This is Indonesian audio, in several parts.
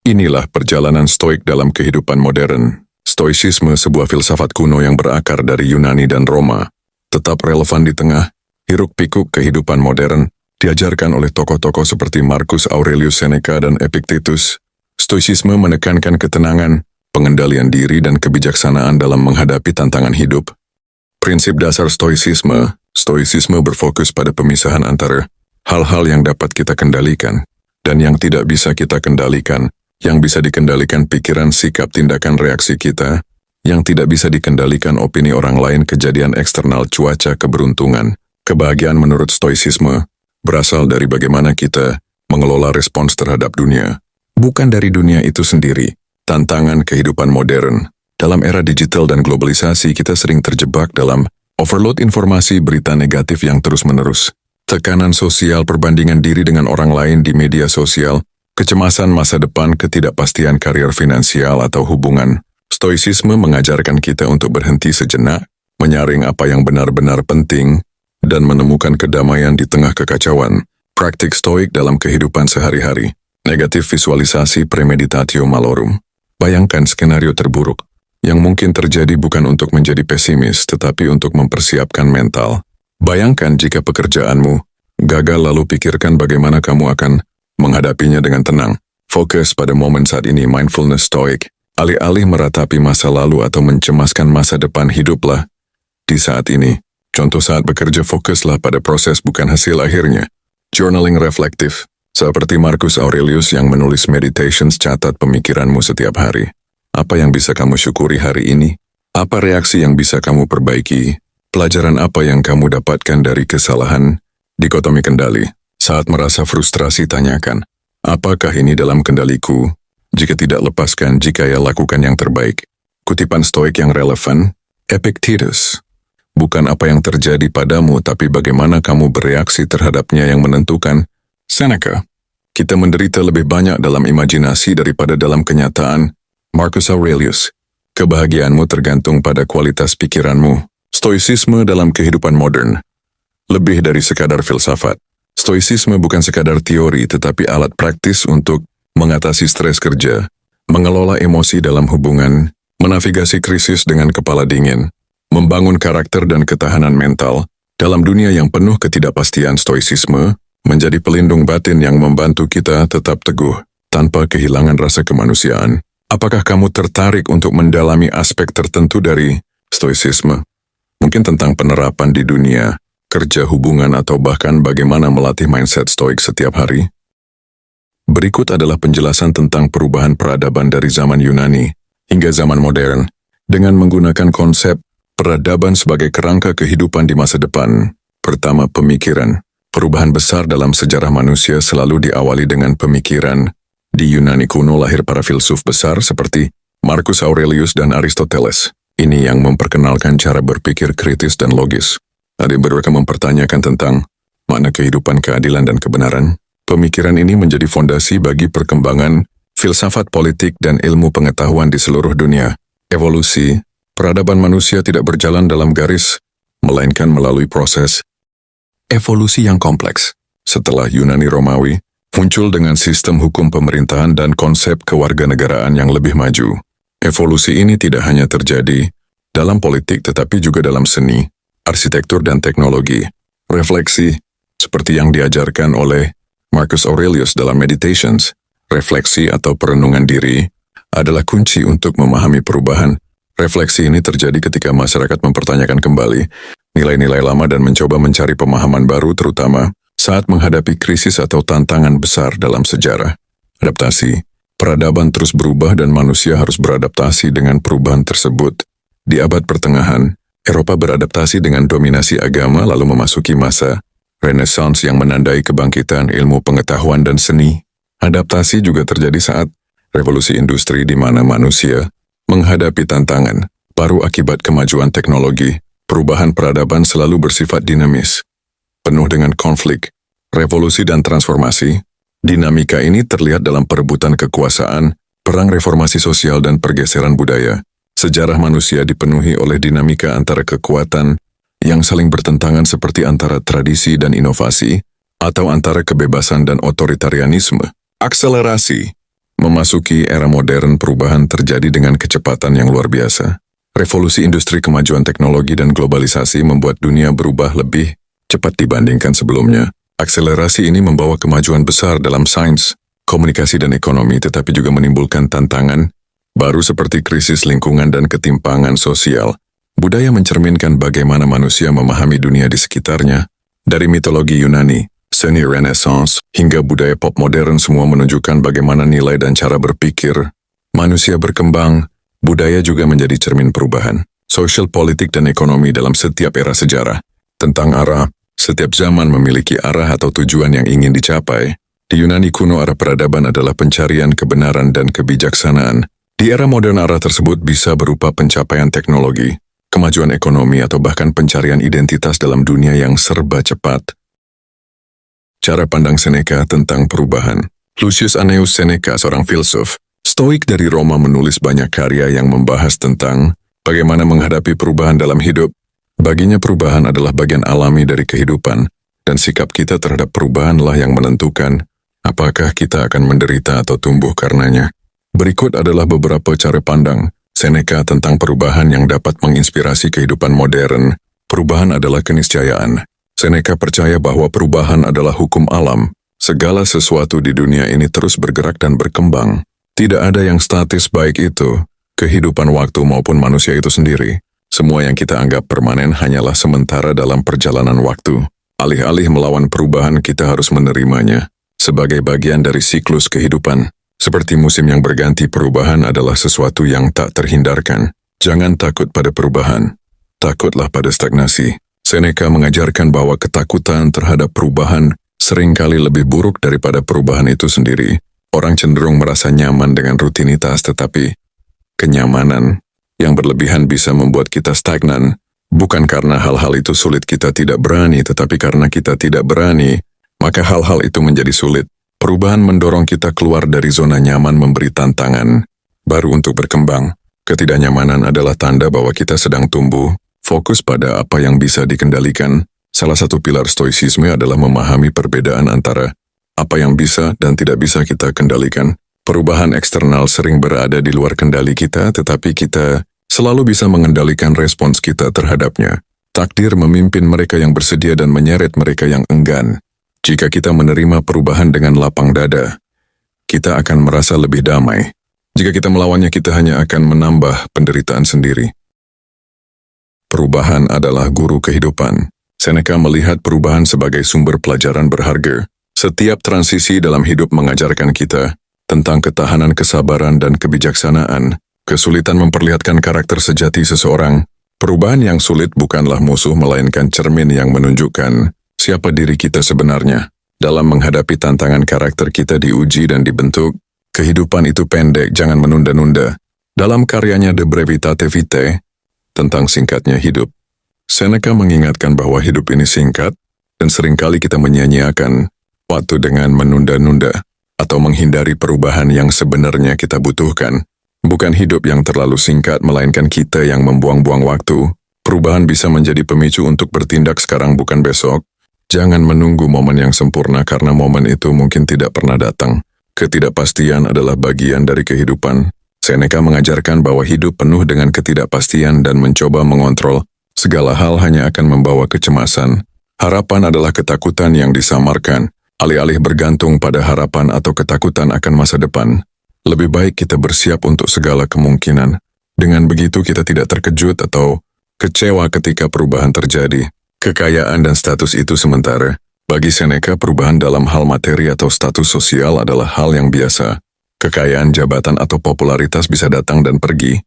Inilah perjalanan stoik dalam kehidupan modern. Stoicisme, sebuah filsafat kuno yang berakar dari Yunani dan Roma, tetap relevan di tengah hiruk-pikuk kehidupan modern, diajarkan oleh tokoh-tokoh seperti Marcus Aurelius Seneca dan Epictetus. Stoicisme menekankan ketenangan, pengendalian diri dan kebijaksanaan dalam menghadapi tantangan hidup. Prinsip dasar Stoicisme berfokus pada pemisahan antara hal-hal yang dapat kita kendalikan dan yang tidak bisa kita kendalikan. Yang bisa dikendalikan pikiran, sikap, tindakan, reaksi kita. Yang tidak bisa dikendalikan opini orang lain, kejadian eksternal, cuaca, keberuntungan. Kebahagiaan menurut Stoicisme berasal dari bagaimana kita mengelola respons terhadap dunia, bukan dari dunia itu sendiri. Tantangan kehidupan modern. Dalam era digital dan globalisasi, kita sering terjebak dalam overload informasi, berita negatif yang terus-menerus. Tekanan sosial, perbandingan diri dengan orang lain di media sosial, kecemasan masa depan, ketidakpastian karir, finansial, atau hubungan. Stoicisme mengajarkan kita untuk berhenti sejenak, menyaring apa yang benar-benar penting, dan menemukan kedamaian di tengah kekacauan. Praktik stoik dalam kehidupan sehari-hari. Negatif visualisasi, premeditatio malorum. Bayangkan skenario terburuk, yang mungkin terjadi bukan untuk menjadi pesimis, tetapi untuk mempersiapkan mental. Bayangkan jika pekerjaanmu gagal, lalu pikirkan bagaimana kamu akan menghadapinya dengan tenang. Fokus pada momen saat ini, mindfulness stoik. Alih-alih meratapi masa lalu atau mencemaskan masa depan, hiduplah di saat ini. Contoh saat bekerja, fokuslah pada proses bukan hasil akhirnya. Journaling reflektif. Seperti Marcus Aurelius yang menulis meditations, catat pemikiranmu setiap hari. Apa yang bisa kamu syukuri hari ini? Apa reaksi yang bisa kamu perbaiki? Pelajaran apa yang kamu dapatkan dari kesalahan? Dikotomi kendali. Saat merasa frustrasi, tanyakan, apakah ini dalam kendaliku? Jika tidak, lepaskan. Jika ya, lakukan yang terbaik. Kutipan stoik yang relevan, Epictetus. Bukan apa yang terjadi padamu, tapi bagaimana kamu bereaksi terhadapnya yang menentukan. Seneca. Kita menderita lebih banyak dalam imajinasi daripada dalam kenyataan. Marcus Aurelius. Kebahagiaanmu tergantung pada kualitas pikiranmu. Stoicisme dalam kehidupan modern. Lebih dari sekadar filsafat. Stoicisme bukan sekadar teori, tetapi alat praktis untuk mengatasi stres kerja, mengelola emosi dalam hubungan, menavigasi krisis dengan kepala dingin, membangun karakter dan ketahanan mental. Dalam dunia yang penuh ketidakpastian, Stoicisme menjadi pelindung batin yang membantu kita tetap teguh, tanpa kehilangan rasa kemanusiaan. Apakah kamu tertarik untuk mendalami aspek tertentu dari Stoicisme? Mungkin tentang penerapan di dunia kerja, hubungan, atau bahkan bagaimana melatih mindset stoik setiap hari? Berikut adalah penjelasan tentang perubahan peradaban dari zaman Yunani hingga zaman modern, dengan menggunakan konsep peradaban sebagai kerangka kehidupan di masa depan. Pertama, pemikiran. Perubahan besar dalam sejarah manusia selalu diawali dengan pemikiran. Di Yunani kuno lahir para filsuf besar seperti Marcus Aurelius dan Aristoteles. Ini yang memperkenalkan cara berpikir kritis dan logis. Ada mereka mempertanyakan tentang makna kehidupan, keadilan, dan kebenaran. Pemikiran ini menjadi fondasi bagi perkembangan filsafat politik dan ilmu pengetahuan di seluruh dunia. Evolusi, peradaban manusia tidak berjalan dalam garis, melainkan melalui proses evolusi yang kompleks. Setelah Yunani Romawi, muncul dengan sistem hukum pemerintahan dan konsep kewarganegaraan yang lebih maju. Evolusi ini tidak hanya terjadi dalam politik, tetapi juga dalam seni, arsitektur, dan teknologi. Refleksi, seperti yang diajarkan oleh Marcus Aurelius dalam Meditations, refleksi atau perenungan diri, adalah kunci untuk memahami perubahan. Refleksi ini terjadi ketika masyarakat mempertanyakan kembali nilai-nilai lama dan mencoba mencari pemahaman baru, terutama saat menghadapi krisis atau tantangan besar dalam sejarah. Adaptasi, peradaban terus berubah dan manusia harus beradaptasi dengan perubahan tersebut. Di abad pertengahan, Eropa beradaptasi dengan dominasi agama lalu memasuki masa Renaissance yang menandai kebangkitan ilmu pengetahuan dan seni. Adaptasi juga terjadi saat revolusi industri di mana manusia menghadapi tantangan baru akibat kemajuan teknologi. Perubahan peradaban selalu bersifat dinamis, penuh dengan konflik, revolusi, dan transformasi. Dinamika ini terlihat dalam perebutan kekuasaan, perang reformasi sosial, dan pergeseran budaya. Sejarah manusia dipenuhi oleh dinamika antara kekuatan yang saling bertentangan seperti antara tradisi dan inovasi, atau antara kebebasan dan otoritarianisme. Akselerasi. Memasuki era modern, perubahan terjadi dengan kecepatan yang luar biasa. Revolusi industri, kemajuan teknologi, dan globalisasi membuat dunia berubah lebih cepat dibandingkan sebelumnya. Akselerasi ini membawa kemajuan besar dalam sains, komunikasi, dan ekonomi, tetapi juga menimbulkan tantangan baru seperti krisis lingkungan dan ketimpangan sosial. Budaya mencerminkan bagaimana manusia memahami dunia di sekitarnya. Dari mitologi Yunani, seni Renaissance, hingga budaya pop modern, semua menunjukkan bagaimana nilai dan cara berpikir manusia berkembang. Budaya juga menjadi cermin perubahan sosial, politik, dan ekonomi dalam setiap era sejarah. Tentang arah, setiap zaman memiliki arah atau tujuan yang ingin dicapai. Di Yunani kuno, arah peradaban adalah pencarian kebenaran dan kebijaksanaan. Di era modern, arah tersebut bisa berupa pencapaian teknologi, kemajuan ekonomi, atau bahkan pencarian identitas dalam dunia yang serba cepat. Cara pandang Seneca tentang perubahan. Lucius Annaeus Seneca, seorang filsuf Stoik dari Roma, menulis banyak karya yang membahas tentang bagaimana menghadapi perubahan dalam hidup. Baginya, perubahan adalah bagian alami dari kehidupan, dan sikap kita terhadap perubahanlah yang menentukan apakah kita akan menderita atau tumbuh karenanya. Berikut adalah beberapa cara pandang Seneca tentang perubahan yang dapat menginspirasi kehidupan modern. Perubahan adalah keniscayaan. Seneca percaya bahwa perubahan adalah hukum alam. Segala sesuatu di dunia ini terus bergerak dan berkembang. Tidak ada yang statis, baik itu kehidupan waktu maupun manusia itu sendiri. Semua yang kita anggap permanen hanyalah sementara dalam perjalanan waktu. Alih-alih melawan perubahan, kita harus menerimanya sebagai bagian dari siklus kehidupan. Seperti musim yang berganti, perubahan adalah sesuatu yang tak terhindarkan. Jangan takut pada perubahan, takutlah pada stagnasi. Seneca mengajarkan bahwa ketakutan terhadap perubahan seringkali lebih buruk daripada perubahan itu sendiri. Orang cenderung merasa nyaman dengan rutinitas, tetapi kenyamanan yang berlebihan bisa membuat kita stagnan. Bukan karena hal-hal itu sulit kita tidak berani, tetapi karena kita tidak berani, maka hal-hal itu menjadi sulit. Perubahan mendorong kita keluar dari zona nyaman, memberi tantangan baru untuk berkembang. Ketidaknyamanan adalah tanda bahwa kita sedang tumbuh. Fokus pada apa yang bisa dikendalikan. Salah satu pilar stoicisme adalah memahami perbedaan antara apa yang bisa dan tidak bisa kita kendalikan. Perubahan eksternal sering berada di luar kendali kita, tetapi kita selalu bisa mengendalikan respons kita terhadapnya. Takdir memimpin mereka yang bersedia dan menyeret mereka yang enggan. Jika kita menerima perubahan dengan lapang dada, kita akan merasa lebih damai. Jika kita melawannya, kita hanya akan menambah penderitaan sendiri. Perubahan adalah guru kehidupan. Seneca melihat perubahan sebagai sumber pelajaran berharga. Setiap transisi dalam hidup mengajarkan kita tentang ketahanan, kesabaran, dan kebijaksanaan. Kesulitan memperlihatkan karakter sejati seseorang. Perubahan yang sulit bukanlah musuh, melainkan cermin yang menunjukkan siapa diri kita sebenarnya. Dalam menghadapi tantangan, karakter kita diuji dan dibentuk. Kehidupan itu pendek, jangan menunda-nunda. Dalam karyanya De Brevitate Vitae, tentang singkatnya hidup, Seneca mengingatkan bahwa hidup ini singkat, dan seringkali kita menyia-nyiakan waktu dengan menunda-nunda atau menghindari perubahan yang sebenarnya kita butuhkan. Bukan hidup yang terlalu singkat, melainkan kita yang membuang-buang waktu. Perubahan bisa menjadi pemicu untuk bertindak sekarang, bukan besok. Jangan menunggu momen yang sempurna, karena momen itu mungkin tidak pernah datang. Ketidakpastian adalah bagian dari kehidupan. Seneca mengajarkan bahwa hidup penuh dengan ketidakpastian, dan mencoba mengontrol segala hal hanya akan membawa kecemasan. Harapan adalah ketakutan yang disamarkan. Alih-alih bergantung pada harapan atau ketakutan akan masa depan, lebih baik kita bersiap untuk segala kemungkinan. Dengan begitu kita tidak terkejut atau kecewa ketika perubahan terjadi. Kekayaan dan status itu sementara. Bagi Seneca, perubahan dalam hal materi atau status sosial adalah hal yang biasa. Kekayaan, jabatan, atau popularitas bisa datang dan pergi.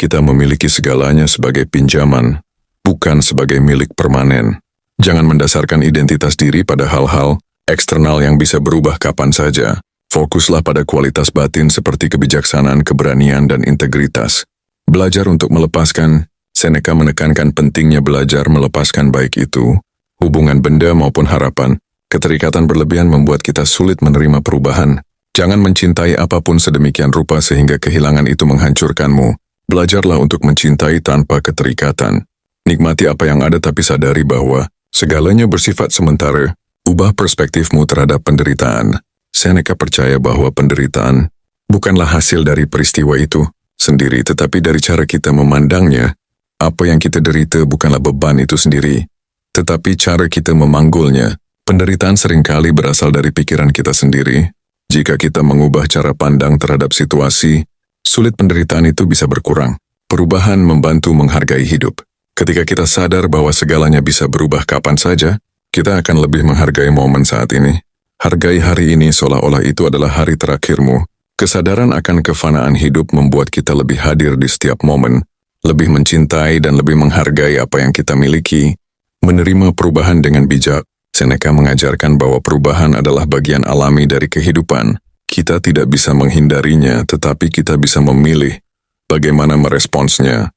Kita memiliki segalanya sebagai pinjaman, bukan sebagai milik permanen. Jangan mendasarkan identitas diri pada hal-hal eksternal yang bisa berubah kapan saja. Fokuslah pada kualitas batin seperti kebijaksanaan, keberanian, dan integritas. Belajar untuk melepaskan. Seneca menekankan pentingnya belajar melepaskan, baik itu hubungan benda maupun harapan. Keterikatan berlebihan membuat kita sulit menerima perubahan. Jangan mencintai apapun sedemikian rupa sehingga kehilangan itu menghancurkanmu. Belajarlah untuk mencintai tanpa keterikatan. Nikmati apa yang ada, tapi sadari bahwa segalanya bersifat sementara. Ubah perspektifmu terhadap penderitaan. Seneca percaya bahwa penderitaan bukanlah hasil dari peristiwa itu sendiri, tetapi dari cara kita memandangnya. Apa yang kita derita bukanlah beban itu sendiri, tetapi cara kita memanggulnya. Penderitaan seringkali berasal dari pikiran kita sendiri. Jika kita mengubah cara pandang terhadap situasi, sulit penderitaan itu bisa berkurang. Perubahan membantu menghargai hidup. Ketika kita sadar bahwa segalanya bisa berubah kapan saja, kita akan lebih menghargai momen saat ini. Hargai hari ini seolah-olah itu adalah hari terakhirmu. Kesadaran akan kefanaan hidup membuat kita lebih hadir di setiap momen, lebih mencintai dan lebih menghargai apa yang kita miliki, menerima perubahan dengan bijak. Seneca mengajarkan bahwa perubahan adalah bagian alami dari kehidupan. Kita tidak bisa menghindarinya, tetapi kita bisa memilih bagaimana meresponsnya.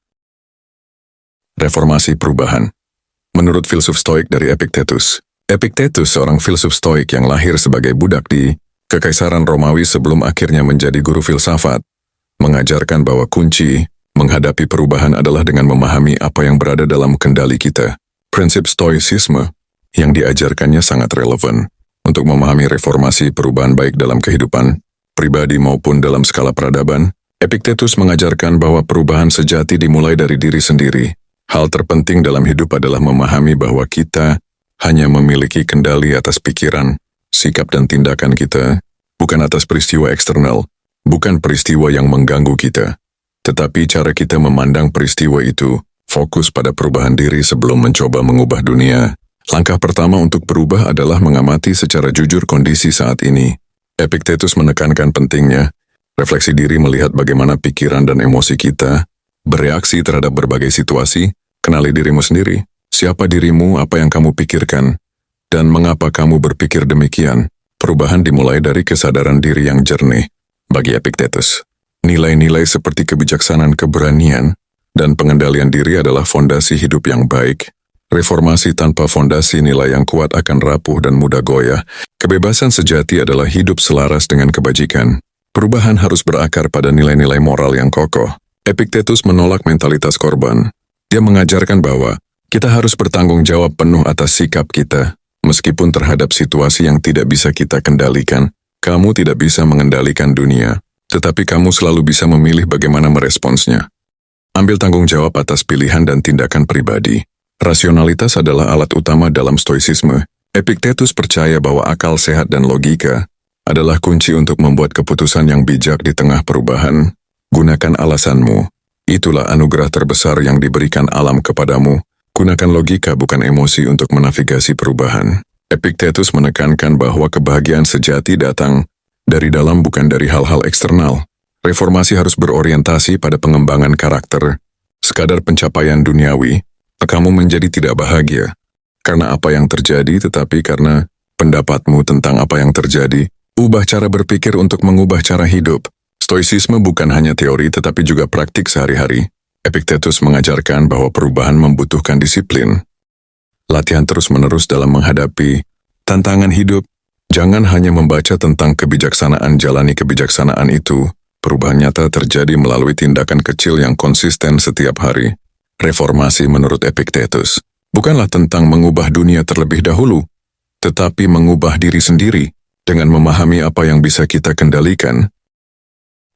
Reformasi perubahan. Menurut filsuf Stoik dari Epictetus, seorang filsuf Stoik yang lahir sebagai budak di Kekaisaran Romawi sebelum akhirnya menjadi guru filsafat, mengajarkan bahwa kunci menghadapi perubahan adalah dengan memahami apa yang berada dalam kendali kita. Prinsip Stoicisme yang diajarkannya sangat relevan untuk memahami reformasi perubahan baik dalam kehidupan pribadi maupun dalam skala peradaban. Epictetus mengajarkan bahwa perubahan sejati dimulai dari diri sendiri. Hal terpenting dalam hidup adalah memahami bahwa kita hanya memiliki kendali atas pikiran, sikap dan tindakan kita, bukan atas peristiwa eksternal, bukan peristiwa yang mengganggu kita. Tetapi cara kita memandang peristiwa itu, fokus pada perubahan diri sebelum mencoba mengubah dunia. Langkah pertama untuk berubah adalah mengamati secara jujur kondisi saat ini. Epictetus menekankan pentingnya refleksi diri, melihat bagaimana pikiran dan emosi kita bereaksi terhadap berbagai situasi. Kenali dirimu sendiri. Siapa dirimu, apa yang kamu pikirkan, dan mengapa kamu berpikir demikian. Perubahan dimulai dari kesadaran diri yang jernih. Bagi Epictetus, nilai-nilai seperti kebijaksanaan, keberanian, dan pengendalian diri adalah fondasi hidup yang baik. Reformasi tanpa fondasi nilai yang kuat akan rapuh dan mudah goyah. Kebebasan sejati adalah hidup selaras dengan kebajikan. Perubahan harus berakar pada nilai-nilai moral yang kokoh. Epictetus menolak mentalitas korban. Dia mengajarkan bahwa kita harus bertanggung jawab penuh atas sikap kita. Meskipun terhadap situasi yang tidak bisa kita kendalikan, kamu tidak bisa mengendalikan dunia, tetapi kamu selalu bisa memilih bagaimana meresponsnya. Ambil tanggung jawab atas pilihan dan tindakan pribadi. Rasionalitas adalah alat utama dalam stoicisme. Epictetus percaya bahwa akal sehat dan logika adalah kunci untuk membuat keputusan yang bijak di tengah perubahan. Gunakan alasanmu. Itulah anugerah terbesar yang diberikan alam kepadamu. Gunakan logika bukan emosi untuk menavigasi perubahan. Epictetus menekankan bahwa kebahagiaan sejati datang dari dalam, bukan dari hal-hal eksternal. Reformasi harus berorientasi pada pengembangan karakter. Sekadar pencapaian duniawi, kamu menjadi tidak bahagia. Karena apa yang terjadi, tetapi karena pendapatmu tentang apa yang terjadi. Ubah cara berpikir untuk mengubah cara hidup. Stoicisme bukan hanya teori tetapi juga praktik sehari-hari. Epictetus mengajarkan bahwa perubahan membutuhkan disiplin. Latihan terus-menerus dalam menghadapi tantangan hidup. Jangan hanya membaca tentang kebijaksanaan, jalani kebijaksanaan itu. Perubahan nyata terjadi melalui tindakan kecil yang konsisten setiap hari. Reformasi menurut Epictetus bukanlah tentang mengubah dunia terlebih dahulu, tetapi mengubah diri sendiri dengan memahami apa yang bisa kita kendalikan.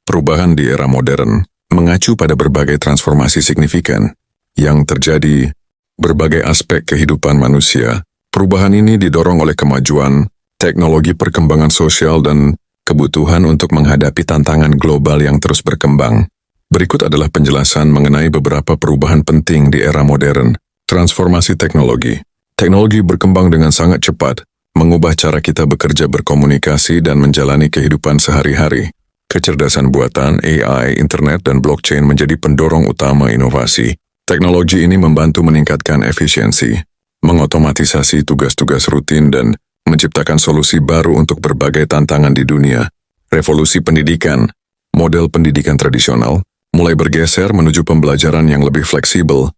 Perubahan di era modern mengacu pada berbagai transformasi signifikan yang terjadi berbagai aspek kehidupan manusia. Perubahan ini didorong oleh kemajuan, teknologi, perkembangan sosial, dan kebutuhan untuk menghadapi tantangan global yang terus berkembang. Berikut adalah penjelasan mengenai beberapa perubahan penting di era modern. Transformasi teknologi. Teknologi berkembang dengan sangat cepat, mengubah cara kita bekerja, berkomunikasi, dan menjalani kehidupan sehari-hari. Kecerdasan buatan, AI, internet, dan blockchain menjadi pendorong utama inovasi. Teknologi ini membantu meningkatkan efisiensi, mengotomatisasi tugas-tugas rutin, dan menciptakan solusi baru untuk berbagai tantangan di dunia. Revolusi pendidikan. Model pendidikan tradisional mulai bergeser menuju pembelajaran yang lebih fleksibel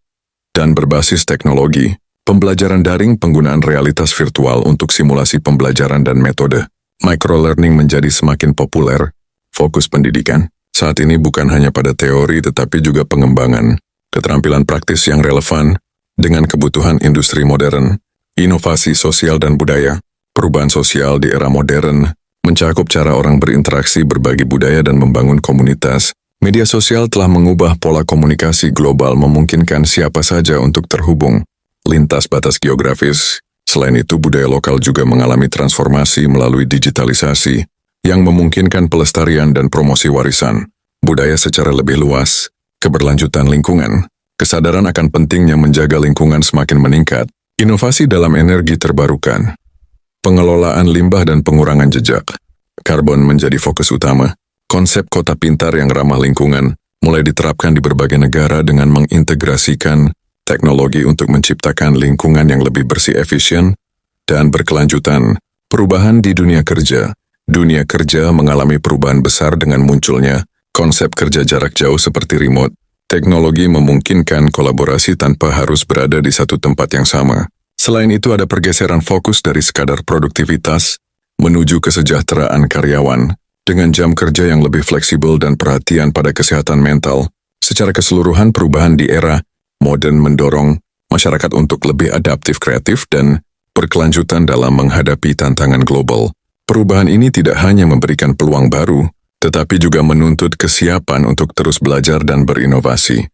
dan berbasis teknologi. Pembelajaran daring, penggunaan realitas virtual untuk simulasi pembelajaran dan metode. Microlearning menjadi semakin populer. Fokus pendidikan saat ini bukan hanya pada teori tetapi juga pengembangan keterampilan praktis yang relevan dengan kebutuhan industri modern. Inovasi sosial dan budaya. Perubahan sosial di era modern mencakup cara orang berinteraksi, berbagi budaya, dan membangun komunitas. Media sosial telah mengubah pola komunikasi global, memungkinkan siapa saja untuk terhubung lintas batas geografis. Selain itu, budaya lokal juga mengalami transformasi melalui digitalisasi yang memungkinkan pelestarian dan promosi warisan budaya secara lebih luas. Keberlanjutan lingkungan, kesadaran akan pentingnya menjaga lingkungan semakin meningkat. Inovasi dalam energi terbarukan, pengelolaan limbah dan pengurangan jejak karbon menjadi fokus utama. Konsep kota pintar yang ramah lingkungan mulai diterapkan di berbagai negara dengan mengintegrasikan teknologi untuk menciptakan lingkungan yang lebih bersih, efisien, dan berkelanjutan. Perubahan di dunia kerja. Dunia kerja mengalami perubahan besar dengan munculnya konsep kerja jarak jauh seperti remote. Teknologi memungkinkan kolaborasi tanpa harus berada di satu tempat yang sama. Selain itu, ada pergeseran fokus dari sekadar produktivitas menuju kesejahteraan karyawan dengan jam kerja yang lebih fleksibel dan perhatian pada kesehatan mental. Secara keseluruhan, perubahan di era modern mendorong masyarakat untuk lebih adaptif, kreatif, dan berkelanjutan dalam menghadapi tantangan global. Perubahan ini tidak hanya memberikan peluang baru, tetapi juga menuntut kesiapan untuk terus belajar dan berinovasi.